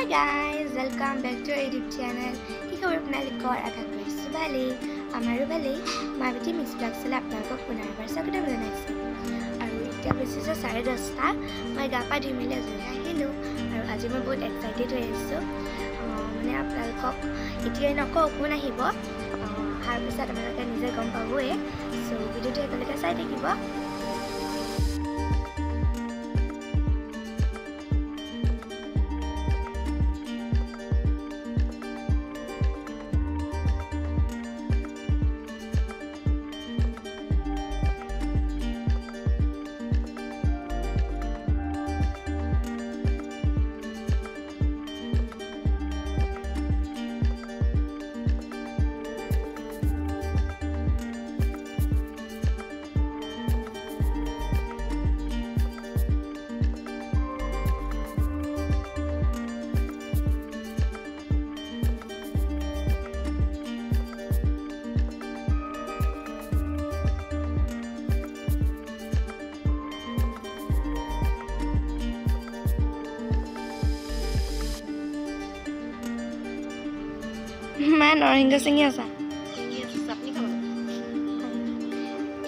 Hi guys, welcome back to our YouTube channel. কি খবৰ আপোনালোকৰ? আশা কৰিছোঁ ভালেই। আমাৰো ভালেই। মাবিটি মিক্স ব্লগ চালে আপোনালোকক পুনৰবাৰ স্বাগতম জনাইছোঁ। আৰু এতিয়া বেছি 10:30 মই গা পা ধুই মেলি আজৰি আহিলোঁ আৰু আজি মই বহুত এক্সাইটেড হৈ আছোঁ। মানে আপোনালোকক এতিয়াই নকওঁ কোন আহিব। অহাৰ পিছত আপোনালোকে নিজে গম পাবই। চ' ভিডিঅ'টো একেলগে চাই থাকিব। মা নৰসিংহ চিঙি আছা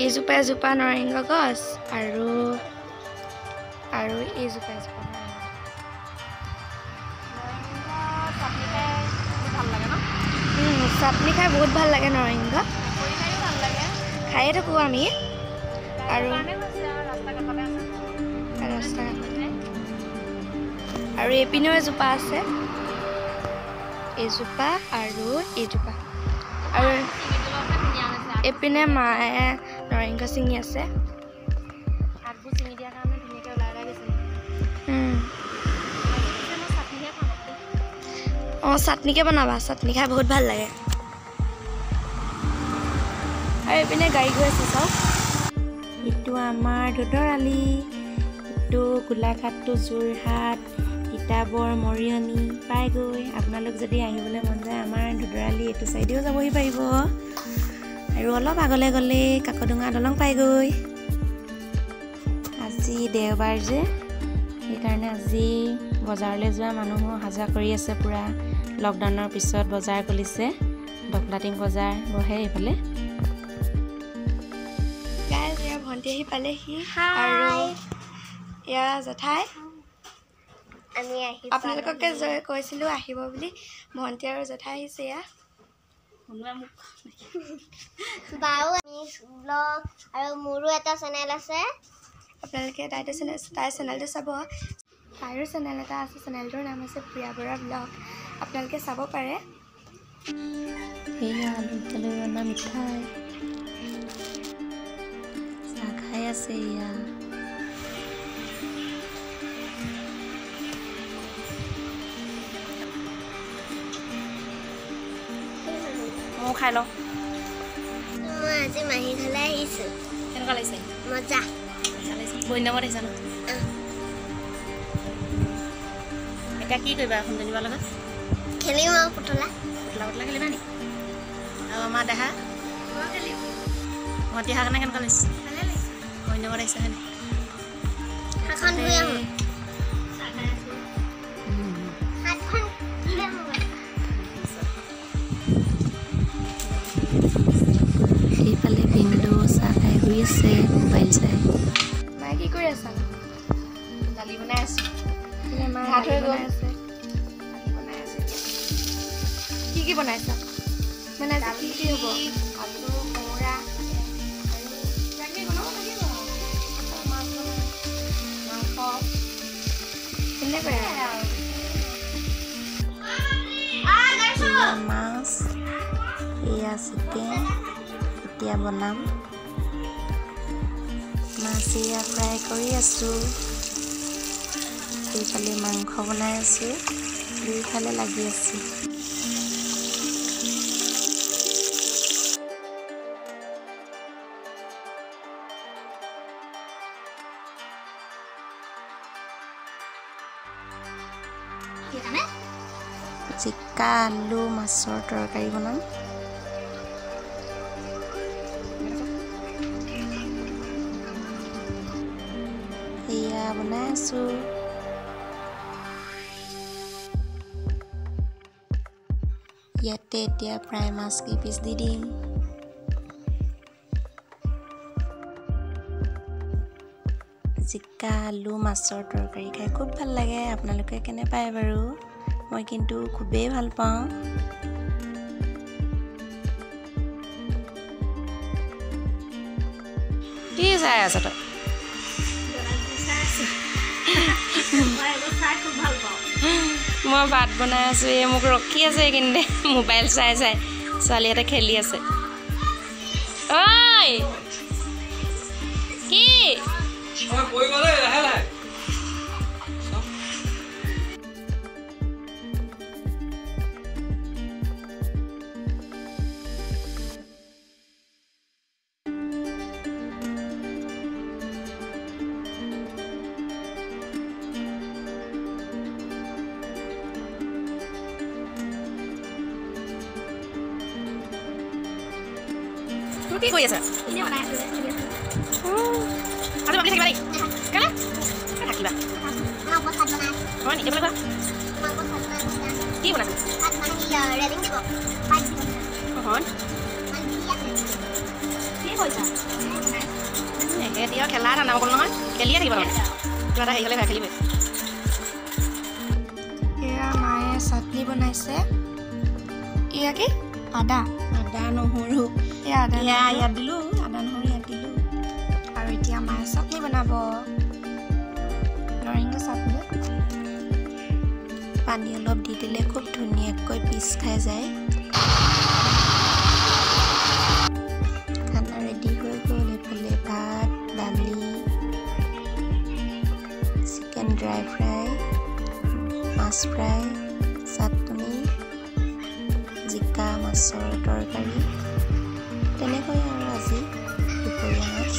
এইজোপা এজোপা নৰসিংহ গছ আৰু এইজোপা এজোপা চাটনি খাই বহুত ভাল লাগে নৰসিংহ খায়ে থাকোঁ আমি আৰু এইপিনেও এজোপা আছে এইজোপা আৰু এইজোপা আৰু এইপিনে মায়ে নৰসিংহ চিঙি আছে অঁ চাটনিকে বনাবা চাটনি খাই বহুত ভাল লাগে আৰু এইপিনে গাড়ী গৈ আছে চাওক এইটো আমাৰ ধুতৰালি এইটো গোলাঘাটটো যোৰহাট তিতাবৰ মৰিয়নি পাইগৈ আপোনালোক যদি আহিবলৈ মন যায় আমাৰ ধুতৰালি এইটো চাইডেও যাবহি পাৰিব আৰু অলপ আগলৈ গ'লে কাকডোঙা দলং পাইগৈ আজি দেওবাৰ যে সেইকাৰণে আজি বজাৰলৈ যোৱা মানুহো অহা যোৱা কৰি আছে পূৰা লকডাউনৰ পিছত বজাৰ খুলিছে ডকলাটিং বজাৰ বহে এইফালে ভণ্টি আহি পালেহি আৰু এয়া জেঠাই আপোনালোককে কৈছিলোঁ আহিব বুলি ভণ্টি আৰু জেঠাই আহিছে এয়া আৰু মোৰো এটা চেনেল আছে আপোনালোকে তাইৰ চেনেলটো চাব তাইৰো চেনেল এটা আছে চেনেলটোৰ নাম হৈছে প্ৰিয়া বৰা ব্লগ আপোনালোকে চাব পাৰে সেয়া আলু তেলেৰে ৰন্ধা মিঠাই চাহ খাই আছে এয়া মই খাই লওঁ মই আজি মাহী ঘৰলৈ আহিছোঁ কেনেকুৱা লাগিছে মজা বৈন্দামত আহিছা ন এতিয়া কি কৰিবা এখন জনিবাৰ লগত খেলিম আৰু পুতলা খেলিবা নি আৰু আমাৰ দেহা মতি অহাৰ কাৰণে কেনেকুৱা লাগিছে বৈন্দামত আহিছা হয়নে হাতখন ধুই আহোঁ এইফালে ভিনদেউ চাহ খাই শুই আছে মোবাইল চাই মায়ে কি কৰি আছা দালি বনাই আছো ভাত হৈ গ'ল কি বনাইছা মানে কি হ'ব আলু কোমোৰা মাছ এয়া চিকেন এতিয়া বনাম মাছ এয়া ফ্ৰাই কৰি আছোঁ এইফালে মাংস বনাই আছোঁ দুইফালে লাগি আছোঁ জিকা আলু মাছৰ তৰকাৰী বনাম এয়া বনাই আছোঁ ইয়াতে এতিয়া প্ৰায় মাছ কেইপিচ দি দিম। জিকা আলু মাছৰ তৰকাৰী খাই খুব ভাল লাগে। আপোনালোকে কেনে পায় বাৰু? মই কিন্তু খুবেই ভাল পাওঁ। কি চাই আছ তই? মই ভাত বনাই আছো। এই মোক ৰখি আছে কিন্তু মোবাইল চাই চাই। ছোৱালী এটা খেলি আছে। ঐ কি কি কৰি আছা? এনে বনাই আছো আজি বাকি থাকিবা দেই। কেলে থাকিবা হয় নেকি? কি বনাইছা? কি কৰিছা? এতিয়া খেলা ঠাণ্ডা অকল নহয়, খেলিয়ে থাকিব নহয়। কিবা এটা হেৰি হ'লে খেলিবই। এয়া মায়ে চাটনি বনাইছে। এয়া কি? আদা নহৰু এয়া ইয়াত দিলোঁ। আদা নহৰু ইয়াত দিলোঁ। আৰু এতিয়া মায়ে চাটনি বনাব, নৰসিংহ চাটনি। পানী অলপ দি দিলে খুব ধুনীয়াকৈ পিচ খাই যায়। খানা ৰেডি হৈ গ'ল। এইফালে ভাত, দালি, চিকেন ড্ৰাই ফ্ৰাই, মাছ ফ্ৰাই, চাটনি, জিকা মাছৰ তৰকাৰী, তেনেকৈ আৰু আজি দুপৰীয়া মাছ।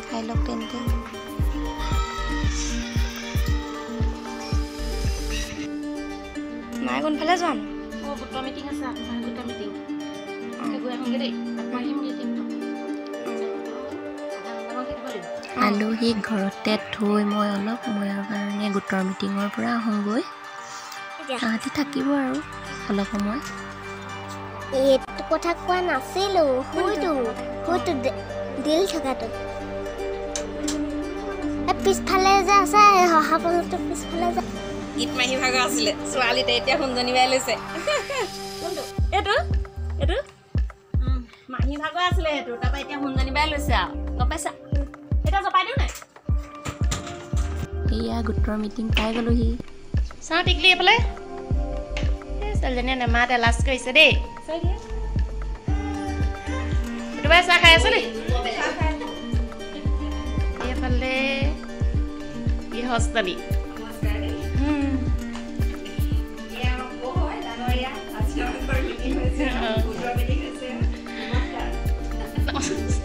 খাই লওক তেন্তে। মায়ে কোনফালে যোৱা নো? গোটৰ মিটিং আছে। গোটৰ মিটিং গৈ আহোঁগৈ দেই। আলহীক ঘৰতে থৈ মই অলপ সময়ৰ কাৰণে গোটৰ মিটিঙৰ পৰা আহোঁগৈ। তাহাঁতি থাকিব আৰু অলপ সময়। এইটো কথা কোৱা নাছিলো। হয়তো দিল থকাটো পিছফালে যে আছে, শহাপলটো পিছফালে যে গীত মাহী ভাগৰ আছিলে। ছোৱালীতে এতিয়া সোণজনী বাই লৈছে। এইটো মাহী ভাগৰ আছিলে। সেইটো তাৰপৰা এতিয়া সোণজনী বাই লৈছে আৰু গম পাইছা? এতিয়া জপাই দিওঁ নাই? এয়া গোটৰ মিটিং পাই গ'লোহি। চাওঁ টিকলি এইফালে। ছোৱালীজনীয়ে নেমাতে লাজ কৰিছে দেই। দুবাৰ চাহ খাই আছে দেই। এইফালে গৃহস্থলী।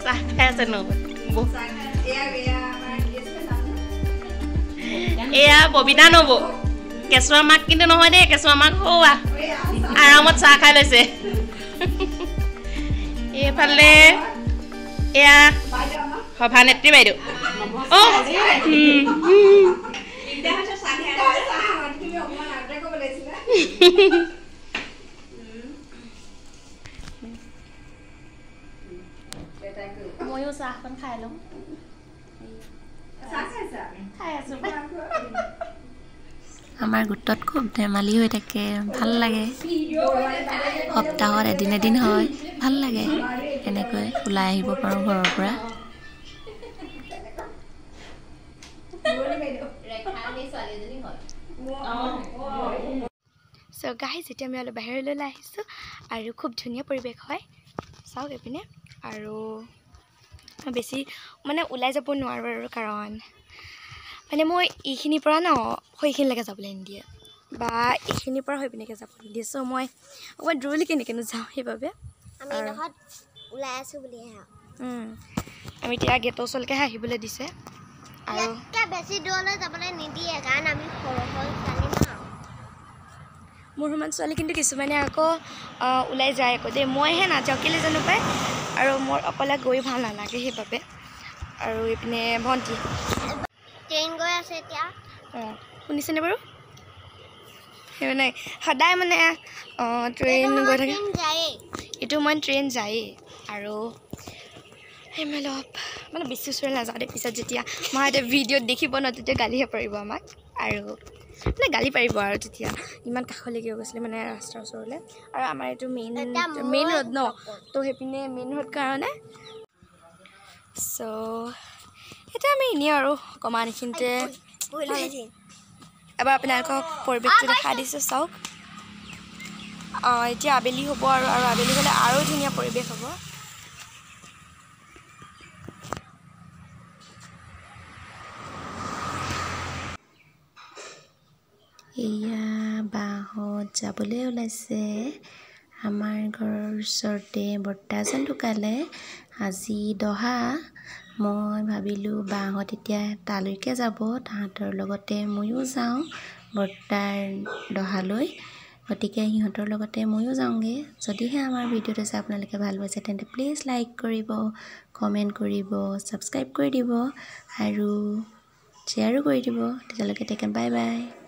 চাহ খাই আছে ন? এয়া ববিতা নবৌ। কেঁচুৱা মাক কিন্তু নহয় দেই। কেঁচুৱা মাক সৌৱা আৰামত চাহ খাই লৈছে। এইফালে এয়া সভানেত্ৰী বাইদেউ। ময়ো চাহখন খাই লওঁ। আমাৰ গোটত খুব ধেমালি হৈ থাকে, ভাল লাগে। সপ্তাহত এদিন হয়, ভাল লাগে। এনেকৈ ওলাই আহিব পাৰোঁ ঘৰৰ পৰা। চ' গাইজ এতিয়া আমি অলপ বাহিৰলৈ আহিছোঁ আৰু খুব ধুনীয়া পৰিৱেশ হয়। চাওক এইপিনে। আৰু বেছি মানে ওলাই যাব নোৱাৰোঁ আৰু কাৰণ মানে মই এইখিনিৰ পৰা সেইখিনিলৈকে যাবলৈ নিদিয়ে বা এইখিনিৰ পৰা হৈ পিনেকৈ যাব নিদিয়ে। চ' মই অকণমান দূৰলৈ কেনেকৈনো যাওঁ সেইবাবে ওলাই আছোঁ বুলিহে। আমি এতিয়া গেটৰ ওচৰলৈকেহে আহিবলৈ দিছে আৰু বেছি দূৰলৈ যাবলৈ নিদিয়ে কাৰণ আমি সৰু জানিম। মোৰ সমান ছোৱালী কিন্তু কিছুমানে আকৌ ওলাই যায় আকৌ দেই। মইহে নাযাওঁ কেলৈ জানো পাই। আৰু মোৰ অকলে গৈ ভাল নালাগে সেইবাবে। আৰু এইপিনে ভণ্টি ট্ৰেইন গৈ আছে এতিয়া। শুনিছেনে বাৰু? মানে সদায় মানে ট্ৰেইন গৈ থাকে যায়েই এইটো মই ট্ৰেইন যায়েই আৰু অলপ মানে বেছি ওচৰলৈ নাযাওঁ দেই পিছত যেতিয়া মই এতিয়া ভিডিঅ'ত দেখিব ন তেতিয়া গালিহে পাৰিব আমাক আৰু মানে গালি পাৰিব আৰু তেতিয়া ইমান কাষলৈকে গৈছিলে মানে ৰাস্তাৰ ওচৰলৈ আৰু আমাৰ এইটো মেইন ৰোড ন তো সেইপিনে মেইন ৰোড কাৰণে চ' এতিয়া আমি এনেই আৰু অকণমান এইখিনিতে এবাৰ আপোনালোকক পৰিৱেশটো দেখাই দিছোঁ চাওক এতিয়া আবেলি হ'ব আৰু আবেলি হ'লে আৰু ধুনীয়া পৰিৱেশ হ'ব এয়া বাহঁত যাবলৈ ওলাইছে আমাৰ ঘৰৰ ওচৰতে বৰ্তা এজন ঢুকালে আজি দহা মই ভাবিলোঁ বাহঁত এতিয়া তালৈকে যাব তাহাঁতৰ লগতে ময়ো যাওঁ বৰ্তাৰ দহালৈ গতিকে সিহঁতৰ লগতে ময়ো যাওঁগৈ যদিহে আমাৰ ভিডিঅ'টো চাই আপোনালোকে ভাল পাইছে তেন্তে প্লিজ লাইক কৰিব কমেণ্ট কৰিব ছাবস্ক্ৰাইব কৰি দিব আৰু শ্বেয়াৰো কৰি দিব তেতিয়ালৈকে টেক বাই বাই